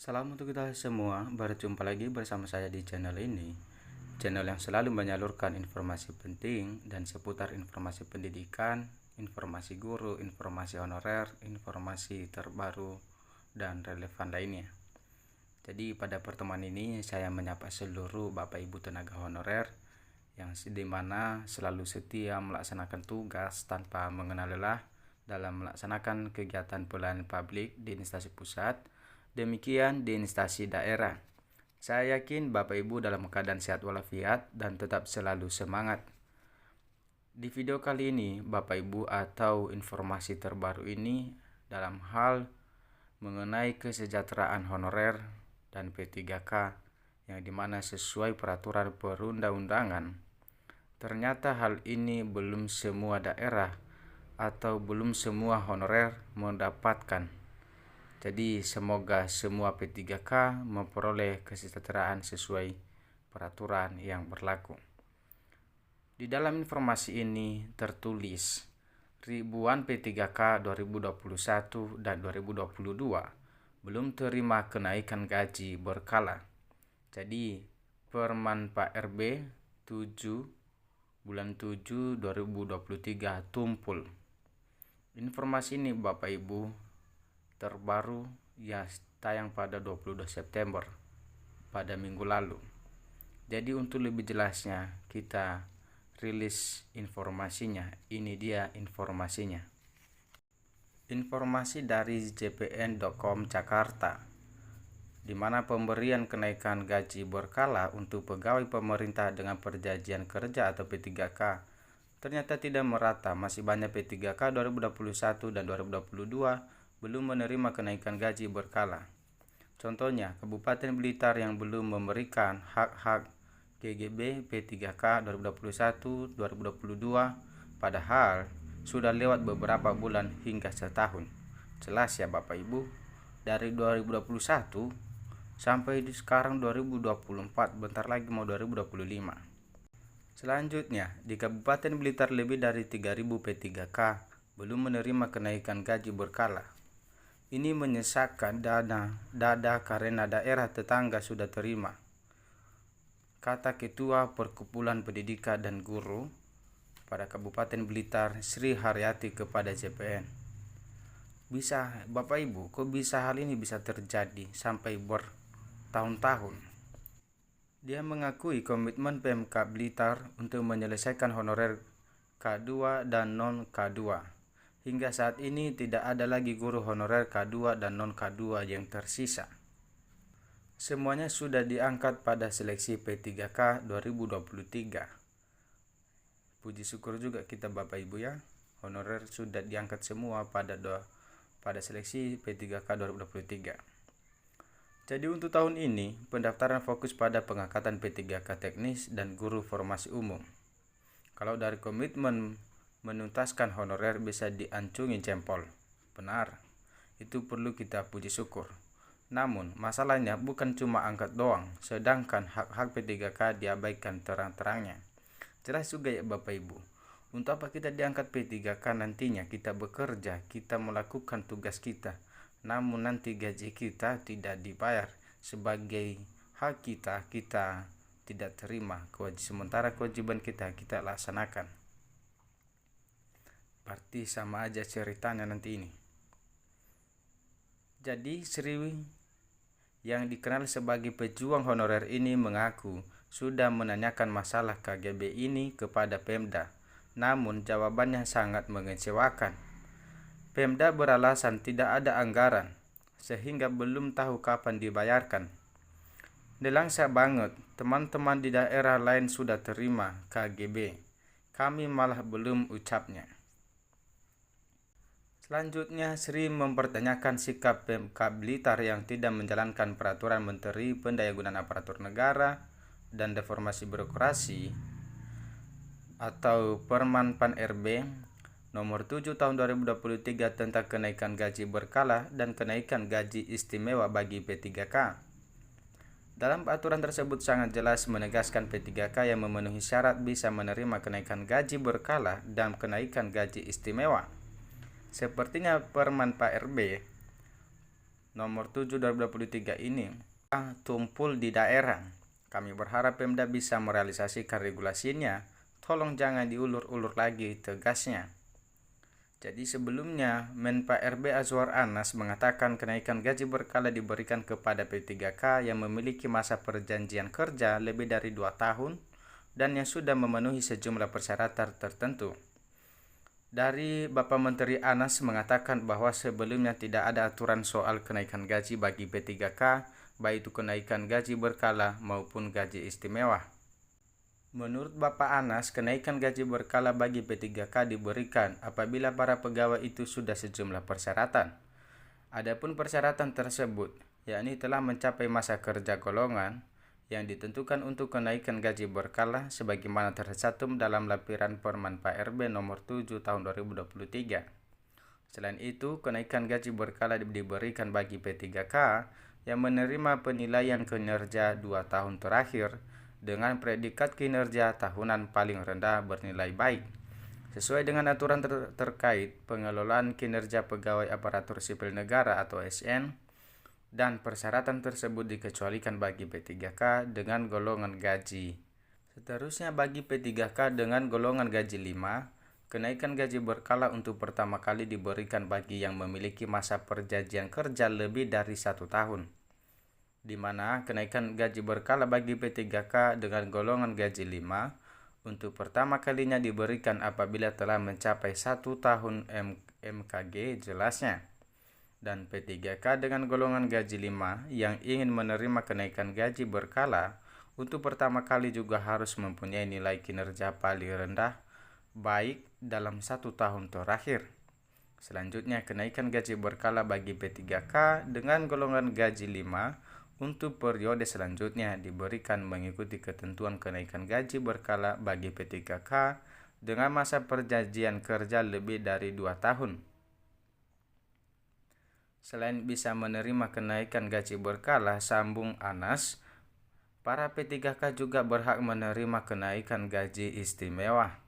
Salam untuk kita semua, berjumpa lagi bersama saya di channel ini. Channel yang selalu menyalurkan informasi penting dan seputar informasi pendidikan, informasi guru, informasi honorer, informasi terbaru, dan relevan lainnya. Jadi pada pertemuan ini saya menyapa seluruh Bapak Ibu tenaga honorer yang dimana selalu setia melaksanakan tugas tanpa mengenal lelah dalam melaksanakan kegiatan pelayanan publik di instansi pusat. Demikian di instansi daerah. Saya yakin Bapak Ibu dalam keadaan sehat walafiat dan tetap selalu semangat. Di video kali ini, Bapak Ibu atau informasi terbaru ini dalam hal mengenai kesejahteraan honorer dan P3K yang dimana sesuai peraturan perundang-undangan. Ternyata hal ini belum semua daerah atau belum semua honorer mendapatkan. Jadi semoga semua P3K memperoleh kesejahteraan sesuai peraturan yang berlaku. Di dalam informasi ini tertulis ribuan P3K 2021 dan 2022 belum terima kenaikan gaji berkala. Jadi Perman Pak RB 7 bulan 7 2023 tumpul. Informasi ini Bapak Ibu terbaru ya tayang pada 22 September pada minggu lalu. Jadi untuk lebih jelasnya kita rilis informasinya. Ini dia informasinya. Informasi dari jpn.com Jakarta, di mana pemberian kenaikan gaji berkala untuk pegawai pemerintah dengan perjanjian kerja atau P3K ternyata tidak merata. Masih banyak P3K 2021 dan 2022 belum menerima kenaikan gaji berkala. Contohnya, Kabupaten Blitar yang belum memberikan hak-hak GGB P3K 2021-2022 padahal sudah lewat beberapa bulan hingga setahun. Jelas ya Bapak Ibu, dari 2021 sampai di sekarang 2024, bentar lagi mau 2025. Selanjutnya, di Kabupaten Blitar lebih dari 3.000 P3K belum menerima kenaikan gaji berkala. Ini menyesakkan dada karena daerah tetangga sudah terima, kata Ketua Perkumpulan Pendidikan dan Guru pada Kabupaten Blitar Sri Haryati kepada JPN. Bisa Bapak Ibu, kok bisa hal ini bisa terjadi sampai bertahun-tahun? Dia mengakui komitmen PMK Blitar untuk menyelesaikan honorer K2 dan non K2. Hingga saat ini tidak ada lagi guru honorer K2 dan non K2 yang tersisa. Semuanya sudah diangkat pada seleksi P3K 2023. Puji syukur juga kita Bapak Ibu ya, honorer sudah diangkat semua pada seleksi P3K 2023. Jadi untuk tahun ini pendaftaran fokus pada pengangkatan P3K teknis dan guru formasi umum. Kalau dari komitmen menuntaskan honorer bisa diancungi jempol. Benar, itu perlu kita puji syukur. Namun masalahnya bukan cuma angkat doang, sedangkan hak-hak P3K diabaikan terang-terangnya. Jelas juga ya Bapak Ibu, untuk apa kita diangkat P3K nantinya kita bekerja, kita melakukan tugas kita, namun nanti gaji kita tidak dibayar sebagai hak kita tidak terima, sementara kewajiban kita laksanakan. Berarti sama aja ceritanya nanti ini. Jadi Sri yang dikenal sebagai pejuang honorer ini mengaku sudah menanyakan masalah KGB ini kepada Pemda, namun jawabannya sangat mengecewakan. Pemda beralasan tidak ada anggaran, sehingga belum tahu kapan dibayarkan. Nelangsa banget, teman-teman di daerah lain sudah terima KGB, kami malah belum, ucapnya. Selanjutnya, Sri mempertanyakan sikap PMK Blitar yang tidak menjalankan peraturan Menteri Pendayagunaan Aparatur Negara dan Reformasi Birokrasi atau Perman Pan RB nomor 7 tahun 2023 tentang kenaikan gaji berkala dan kenaikan gaji istimewa bagi P3K. Dalam aturan tersebut sangat jelas menegaskan P3K yang memenuhi syarat bisa menerima kenaikan gaji berkala dan kenaikan gaji istimewa. Sepertinya Perman Pak RB nomor 7 2023 ini tumpul di daerah. Kami berharap Pemda bisa merealisasikan regulasinya. Tolong jangan diulur-ulur lagi, tegasnya. Jadi sebelumnya, Menpa RB Azwar Anas mengatakan kenaikan gaji berkala diberikan kepada P3K yang memiliki masa perjanjian kerja lebih dari 2 tahun dan yang sudah memenuhi sejumlah persyaratan tertentu. Dari Bapak Menteri Anas mengatakan bahwa sebelumnya tidak ada aturan soal kenaikan gaji bagi P3K, baik itu kenaikan gaji berkala maupun gaji istimewa. Menurut Bapak Anas, kenaikan gaji berkala bagi P3K diberikan apabila para pegawai itu sudah sejumlah persyaratan. Adapun persyaratan tersebut, yakni telah mencapai masa kerja golongan yang ditentukan untuk kenaikan gaji berkala sebagaimana tercantum dalam lampiran Permen PRB nomor 7 tahun 2023. Selain itu, kenaikan gaji berkala diberikan bagi P3K yang menerima penilaian kinerja 2 tahun terakhir dengan predikat kinerja tahunan paling rendah bernilai baik sesuai dengan aturan terkait pengelolaan kinerja pegawai aparatur sipil negara atau ASN, dan persyaratan tersebut dikecualikan bagi P3K dengan golongan gaji. Seterusnya bagi P3K dengan golongan gaji 5, kenaikan gaji berkala untuk pertama kali diberikan bagi yang memiliki masa perjanjian kerja lebih dari 1 tahun, di mana kenaikan gaji berkala bagi P3K dengan golongan gaji 5 untuk pertama kalinya diberikan apabila telah mencapai 1 tahun MKG jelasnya. Dan P3K dengan golongan gaji 5 yang ingin menerima kenaikan gaji berkala untuk pertama kali juga harus mempunyai nilai kinerja paling rendah baik dalam 1 tahun terakhir. Selanjutnya, kenaikan gaji berkala bagi P3K dengan golongan gaji 5 untuk periode selanjutnya diberikan mengikuti ketentuan kenaikan gaji berkala bagi P3K dengan masa perjanjian kerja lebih dari 2 tahun. Selain bisa menerima kenaikan gaji berkala, sambung Anas, para P3K juga berhak menerima kenaikan gaji istimewa.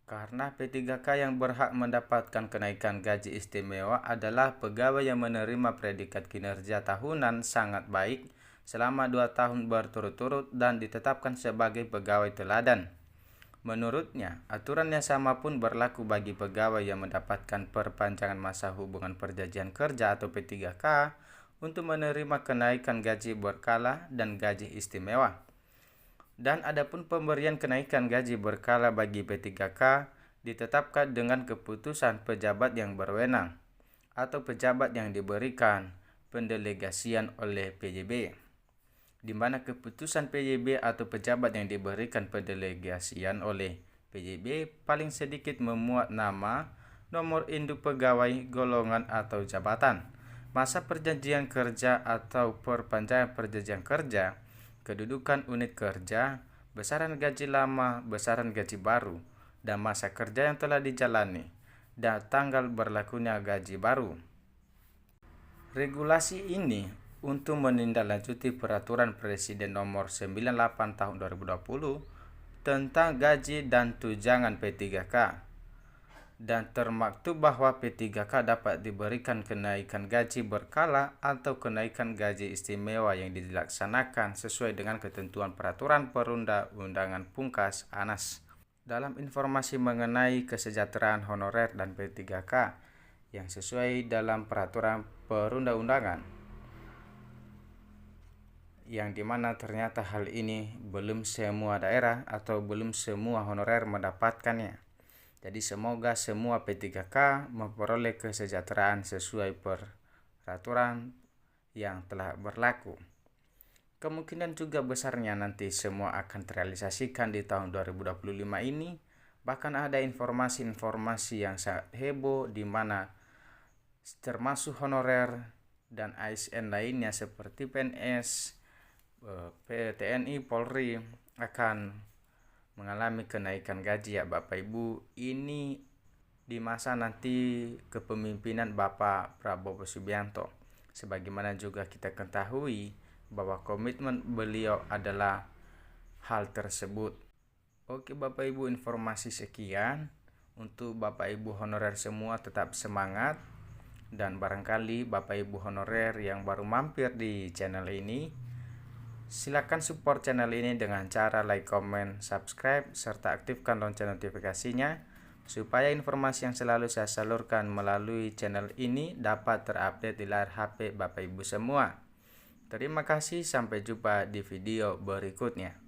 Karena P3K yang berhak mendapatkan kenaikan gaji istimewa adalah pegawai yang menerima predikat kinerja tahunan sangat baik selama 2 tahun berturut-turut dan ditetapkan sebagai pegawai teladan. Menurutnya, aturan yang sama pun berlaku bagi pegawai yang mendapatkan perpanjangan masa hubungan perjanjian kerja atau P3K untuk menerima kenaikan gaji berkala dan gaji istimewa. Dan adapun pemberian kenaikan gaji berkala bagi P3K ditetapkan dengan keputusan pejabat yang berwenang atau pejabat yang diberikan pendelegasian oleh PJB, di mana keputusan PJB atau pejabat yang diberikan pendelegasian oleh PJB paling sedikit memuat nama, nomor induk pegawai, golongan atau jabatan, masa perjanjian kerja atau perpanjangan perjanjian kerja, kedudukan unit kerja, besaran gaji lama, besaran gaji baru, dan masa kerja yang telah dijalani, dan tanggal berlakunya gaji baru. Regulasi ini untuk menindaklanjuti Peraturan Presiden Nomor 98 Tahun 2020 tentang gaji dan tunjangan P3K, dan termaktub bahwa P3K dapat diberikan kenaikan gaji berkala atau kenaikan gaji istimewa yang dilaksanakan sesuai dengan ketentuan Peraturan Perundang-undangan Pungkas Anas. Dalam informasi mengenai kesejahteraan honorer dan P3K yang sesuai dalam Peraturan Perundang-undangan, yang dimana ternyata hal ini belum semua daerah atau belum semua honorer mendapatkannya. Jadi semoga semua P3K memperoleh kesejahteraan sesuai peraturan yang telah berlaku. Kemungkinan juga besarnya nanti semua akan terrealisasikan di tahun 2025 ini. Bahkan ada informasi-informasi yang sangat heboh di mana termasuk honorer dan ASN lainnya seperti PNS, TNI, Polri akan mengalami kenaikan gaji ya Bapak Ibu. Ini di masa nanti kepemimpinan Bapak Prabowo Subianto. Sebagaimana juga kita ketahui bahwa komitmen beliau adalah hal tersebut. Oke Bapak Ibu, informasi sekian. Untuk Bapak Ibu honorer semua tetap semangat. Dan barangkali Bapak Ibu honorer yang baru mampir di channel ini, silakan support channel ini dengan cara like, comment, subscribe, serta aktifkan lonceng notifikasinya supaya informasi yang selalu saya salurkan melalui channel ini dapat terupdate di layar HP Bapak Ibu semua. Terima kasih, sampai jumpa di video berikutnya.